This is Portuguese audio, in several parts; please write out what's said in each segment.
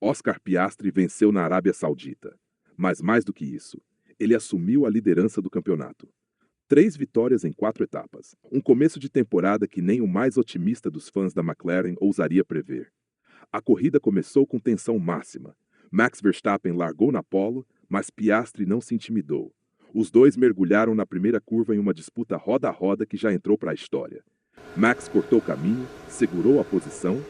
Oscar Piastri venceu na Arábia Saudita. Mas mais do que isso, ele assumiu a liderança do campeonato. 3 vitórias em 4 etapas. Um começo de temporada que nem o mais otimista dos fãs da McLaren ousaria prever. A corrida começou com tensão máxima. Max Verstappen largou na pole, mas Piastri não se intimidou. Os dois mergulharam na primeira curva em uma disputa roda a roda que já entrou para a história. Max cortou o caminho, segurou a posição,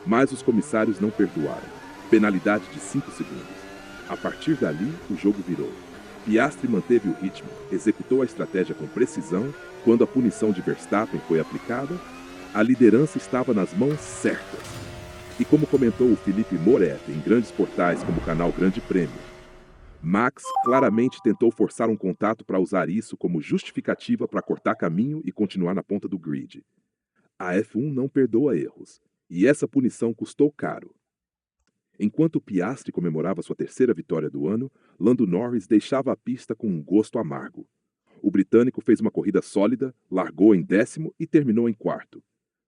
mas os comissários não perdoaram. Penalidade de 5 segundos. A partir dali, o jogo virou. Piastri manteve o ritmo, executou a estratégia com precisão. Quando a punição de Verstappen foi aplicada, a liderança estava nas mãos certas. E como comentou o Felipe Moretti em grandes portais como o canal Grande Prêmio, Max claramente tentou forçar um contato para usar isso como justificativa para cortar caminho e continuar na ponta do grid. A F1 não perdoa erros, e essa punição custou caro. Enquanto Piastri comemorava sua terceira vitória do ano, Lando Norris deixava a pista com um gosto amargo. O britânico fez uma corrida sólida, largou em 10º e terminou em 4º.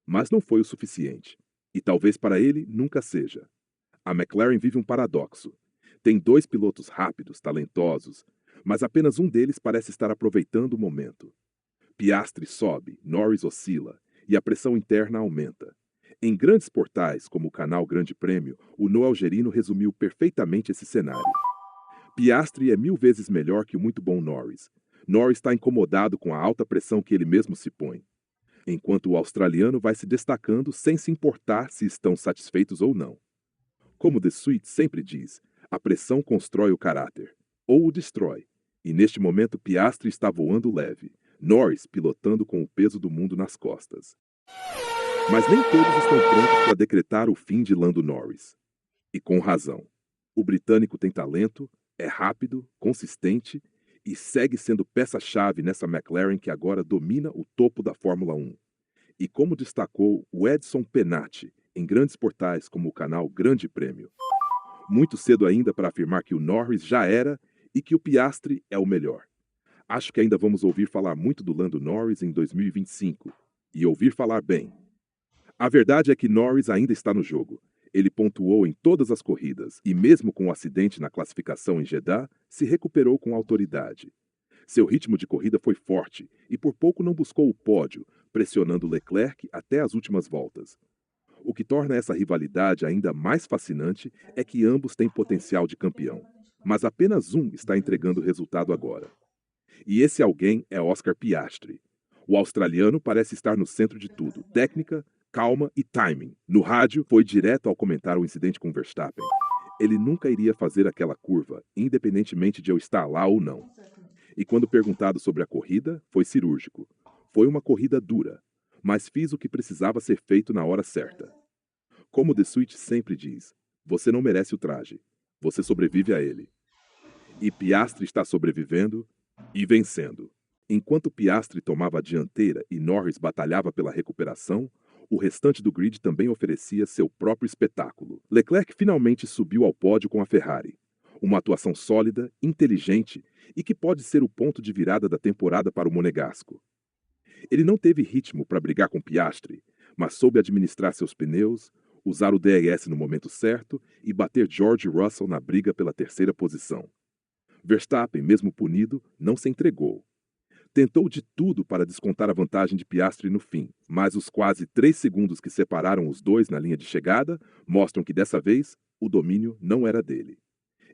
Mas não foi o suficiente. E talvez para ele nunca seja. A McLaren vive um paradoxo. Tem 2 pilotos rápidos, talentosos, mas apenas um deles parece estar aproveitando o momento. Piastri sobe, Norris oscila, e a pressão interna aumenta. Em grandes portais, como o canal Grande Prêmio, o No Algerino resumiu perfeitamente esse cenário. Piastri é 1000 vezes melhor que o muito bom Norris. Norris está incomodado com a alta pressão que ele mesmo se põe, enquanto o australiano vai se destacando sem se importar se estão satisfeitos ou não. Como The Sweet sempre diz, a pressão constrói o caráter, ou o destrói, e neste momento Piastri está voando leve, Norris pilotando com o peso do mundo nas costas. Mas nem todos estão prontos para decretar o fim de Lando Norris. E com razão. O britânico tem talento, é rápido, consistente e segue sendo peça-chave nessa McLaren que agora domina o topo da Fórmula 1. E como destacou o Edson Penati em grandes portais como o canal Grande Prêmio, muito cedo ainda para afirmar que o Norris já era e que o Piastri é o melhor. Acho que ainda vamos ouvir falar muito do Lando Norris em 2025. E ouvir falar bem. A verdade é que Norris ainda está no jogo. Ele pontuou em todas as corridas e, mesmo com o acidente na classificação em Jeddah, se recuperou com autoridade. Seu ritmo de corrida foi forte e por pouco não buscou o pódio, pressionando Leclerc até as últimas voltas. O que torna essa rivalidade ainda mais fascinante é que ambos têm potencial de campeão, mas apenas um está entregando o resultado agora. E esse alguém é Oscar Piastri. O australiano parece estar no centro de tudo: técnica, calma e timing. No rádio, foi direto ao comentar o incidente com Verstappen. Ele nunca iria fazer aquela curva, independentemente de eu estar lá ou não. E quando perguntado sobre a corrida, foi cirúrgico. Foi uma corrida dura, mas fiz o que precisava ser feito na hora certa. Como The Switch sempre diz, você não merece o traje, você sobrevive a ele. E Piastri está sobrevivendo e vencendo. Enquanto Piastri tomava a dianteira e Norris batalhava pela recuperação, o restante do grid também oferecia seu próprio espetáculo. Leclerc finalmente subiu ao pódio com a Ferrari. Uma atuação sólida, inteligente e que pode ser o ponto de virada da temporada para o monegasco. Ele não teve ritmo para brigar com Piastri, mas soube administrar seus pneus, usar o DRS no momento certo e bater George Russell na briga pela terceira posição. Verstappen, mesmo punido, não se entregou. Tentou de tudo para descontar a vantagem de Piastri no fim, mas os quase 3 segundos que separaram os dois na linha de chegada mostram que dessa vez o domínio não era dele.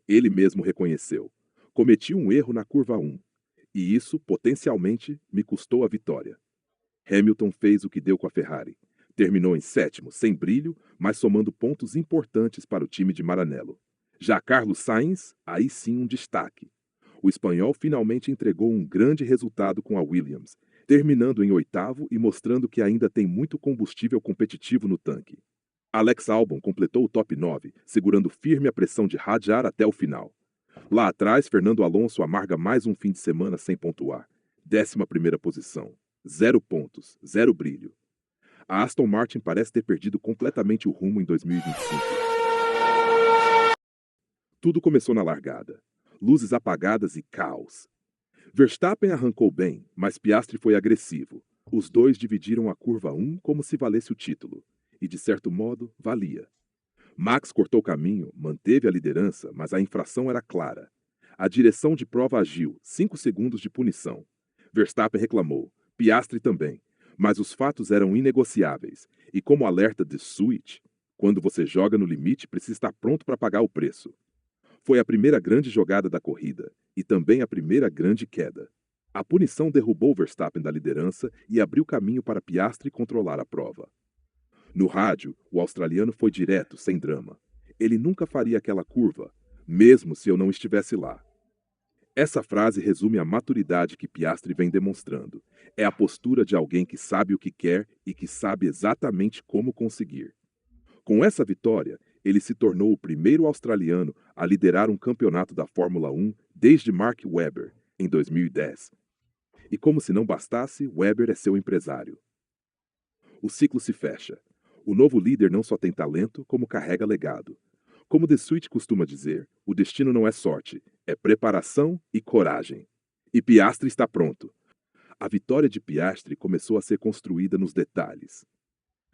Ele mesmo reconheceu. Cometi um erro na curva 1, e isso, potencialmente, me custou a vitória. Hamilton fez o que deu com a Ferrari. Terminou em 7º, sem brilho, mas somando pontos importantes para o time de Maranello. Já Carlos Sainz, aí sim um destaque. O espanhol finalmente entregou um grande resultado com a Williams, terminando em 8º e mostrando que ainda tem muito combustível competitivo no tanque. Alex Albon completou o top 9, segurando firme a pressão de Hadjar até o final. Lá atrás, Fernando Alonso amarga mais um fim de semana sem pontuar. 11ª posição. 0 pontos, 0 brilho. A Aston Martin parece ter perdido completamente o rumo em 2025. Tudo começou na largada. Luzes apagadas e caos. Verstappen arrancou bem, mas Piastri foi agressivo. Os dois dividiram a curva 1 como se valesse o título. E, de certo modo, valia. Max cortou o caminho, manteve a liderança, mas a infração era clara. A direção de prova agiu, 5 segundos de punição. Verstappen reclamou, Piastri também, mas os fatos eram inegociáveis, e como alerta de Switch, quando você joga no limite, precisa estar pronto para pagar o preço. Foi a primeira grande jogada da corrida, e também a primeira grande queda. A punição derrubou Verstappen da liderança e abriu caminho para Piastri controlar a prova. No rádio, o australiano foi direto, sem drama. Ele nunca faria aquela curva, mesmo se eu não estivesse lá. Essa frase resume a maturidade que Piastri vem demonstrando. É a postura de alguém que sabe o que quer e que sabe exatamente como conseguir. Com essa vitória, ele se tornou o primeiro australiano a liderar um campeonato da Fórmula 1 desde Mark Webber, em 2010. E como se não bastasse, Webber é seu empresário. O ciclo se fecha. O novo líder não só tem talento, como carrega legado. Como The Switch costuma dizer, o destino não é sorte, é preparação e coragem. E Piastri está pronto. A vitória de Piastri começou a ser construída nos detalhes.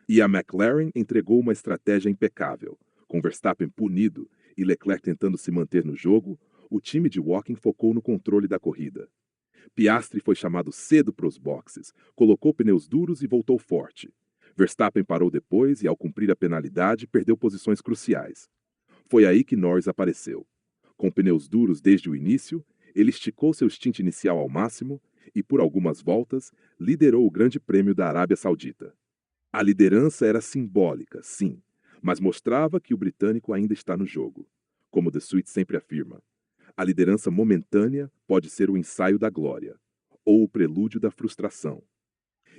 E a McLaren entregou uma estratégia impecável. Com Verstappen punido e Leclerc tentando se manter no jogo, o time de Woking focou no controle da corrida. Piastri foi chamado cedo para os boxes, colocou pneus duros e voltou forte. Verstappen parou depois e, ao cumprir a penalidade, perdeu posições cruciais. Foi aí que Norris apareceu. Com pneus duros desde o início, ele esticou seu stint inicial ao máximo e, por algumas voltas, liderou o Grande Prêmio da Arábia Saudita. A liderança era simbólica, sim, mas mostrava que o britânico ainda está no jogo. Como The Switch sempre afirma, a liderança momentânea pode ser o ensaio da glória, ou o prelúdio da frustração.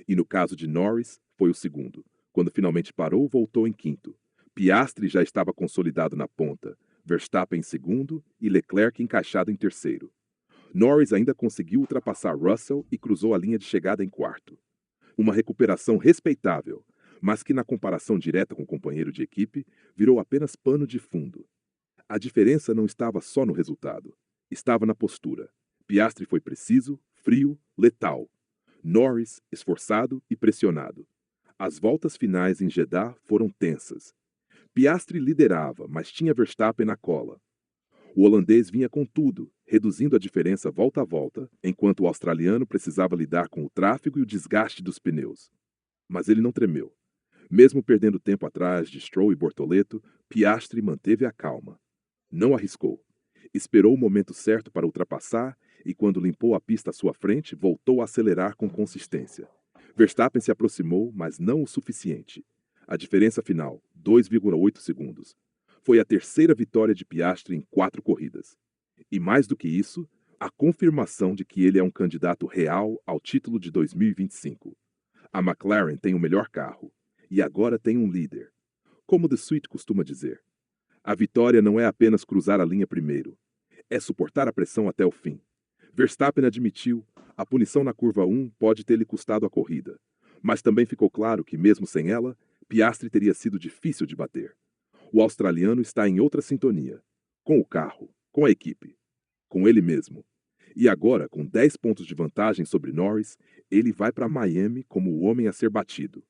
E no caso de Norris, foi o segundo. Quando finalmente parou, voltou em quinto. Piastri já estava consolidado na ponta, Verstappen em segundo e Leclerc encaixado em terceiro. Norris ainda conseguiu ultrapassar Russell e cruzou a linha de chegada em quarto. Uma recuperação respeitável, mas que na comparação direta com o companheiro de equipe, virou apenas pano de fundo. A diferença não estava só no resultado, estava na postura. Piastri foi preciso, frio, letal. Norris, esforçado e pressionado. As voltas finais em Jeddah foram tensas. Piastri liderava, mas tinha Verstappen na cola. O holandês vinha com tudo, reduzindo a diferença volta a volta, enquanto o australiano precisava lidar com o tráfego e o desgaste dos pneus. Mas ele não tremeu. Mesmo perdendo tempo atrás de Stroll e Bortoleto, Piastri manteve a calma. Não arriscou. Esperou o momento certo para ultrapassar e, quando limpou a pista à sua frente, voltou a acelerar com consistência. Verstappen se aproximou, mas não o suficiente. A diferença final, 2,8 segundos. Foi a terceira vitória de Piastri em 4 corridas. E mais do que isso, a confirmação de que ele é um candidato real ao título de 2025. A McLaren tem o melhor carro. E agora tem um líder. Como The Switch costuma dizer, a vitória não é apenas cruzar a linha primeiro. É suportar a pressão até o fim. Verstappen admitiu, a punição na curva 1 pode ter lhe custado a corrida. Mas também ficou claro que, mesmo sem ela, Piastri teria sido difícil de bater. O australiano está em outra sintonia. Com o carro, com a equipe, com ele mesmo. E agora, com 10 pontos de vantagem sobre Norris, ele vai para Miami como o homem a ser batido.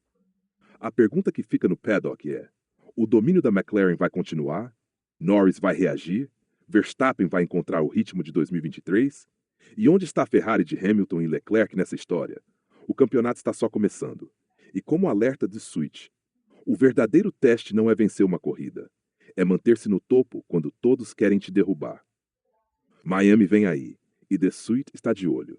A pergunta que fica no paddock é: o domínio da McLaren vai continuar? Norris vai reagir? Verstappen vai encontrar o ritmo de 2023? E onde está a Ferrari de Hamilton e Leclerc nessa história? O campeonato está só começando. E como alerta de Switch, o verdadeiro teste não é vencer uma corrida. É manter-se no topo quando todos querem te derrubar. Miami vem aí, e The Switch está de olho.